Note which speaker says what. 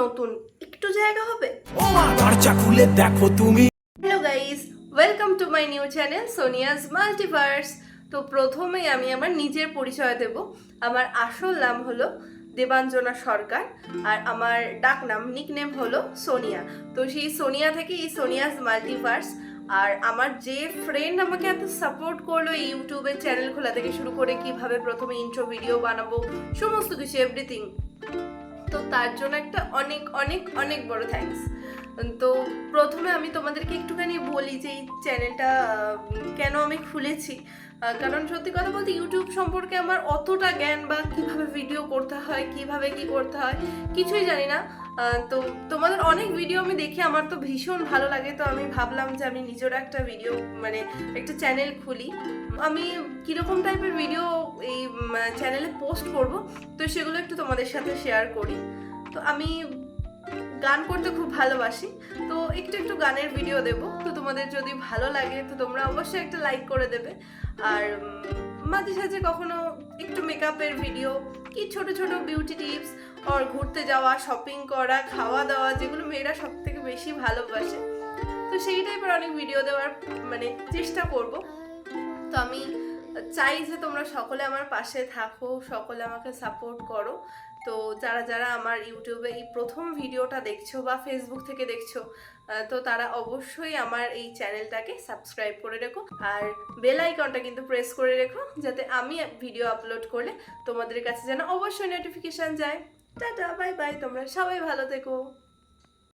Speaker 1: নতুন একটু জায়গা হবে?
Speaker 2: দরজা খুলে দেখো তুমি।
Speaker 1: Hello guys, welcome to my new channel Sonia's multiverse. তো প্রথমেই আমি আমার নিজের পরিচয় দেব। আমার আসল নাম হলো দেবাঞ্জনা সরকার, আর আমার ডাক নাম নিকনেম হলো সোনিয়া। তো সেই সোনিয়া থেকে এই সোনিয়াস মাল্টিভার্স। আর আমার যে ফ্রেন্ড আমাকে এত সাপোর্ট করলো ইউটিউবের চ্যানেল খোলা থেকে শুরু করে কিভাবে প্রথমে ইন্ট্রো ভিডিও বানাবো, সমস্ত কিছু এভরিথিং, তো তার জন্য একটা অনেক অনেক অনেক বড় থ্যাঙ্কস। তো প্রথমে আমি তোমাদেরকে একটুখানি বলি যে এই চ্যানেলটা কেন আমি খুলেছি। কারণ সত্যি কথা বলতে ইউটিউব সম্পর্কে আমার অতটা জ্ঞান বা কিভাবে ভিডিও করতে হয়, কিভাবে কি করতে হয়, কিছুই জানি না। তো তোমাদের অনেক ভিডিও আমি দেখি, আমার তো ভীষণ ভালো লাগে। তো আমি ভাবলাম যে আমি নিজের একটা ভিডিও মানে একটা চ্যানেল খুলি। আমি কীরকম টাইপের ভিডিও এই চ্যানেলে পোস্ট করব, তো সেগুলো একটু তোমাদের সাথে শেয়ার করি। তো আমি গান করতে খুব ভালোবাসি, তো একটু একটু গানের ভিডিও দেব। তো তোমাদের যদি ভালো লাগে তো তোমরা অবশ্যই একটা লাইক করে দেবে। আর মাঝে সাঝে কখনো একটু মেকআপের ভিডিও, কি ছোট ছোট বিউটি টিপস, আর ঘুরতে যাওয়া, শপিং করা, খাওয়া দাওয়া, যেগুলো মেয়েরা সব থেকে বেশি ভালোবাসে, তো সেই টাইপের অনেক ভিডিও দেওয়ার মানে চেষ্টা করব। তো আমি চাই যে তোমরা সকলে আমার পাশে থাকো, সকলে আমাকে সাপোর্ট করো। তো যারা যারা আমার ইউটিউবে এই প্রথম ভিডিওটা দেখছো বা ফেসবুক থেকে দেখছো, তো তারা অবশ্যই আমার এই চ্যানেলটাকে সাবস্ক্রাইব করে রেখো, আর বেল আইকনটা কিন্তু প্রেস করে রেখো, যাতে আমি ভিডিও আপলোড করলে তোমাদের কাছে যেন অবশ্যই নোটিফিকেশান যায়। টাটা, বাই বাই, তোমরা সবাই ভালো থেকো।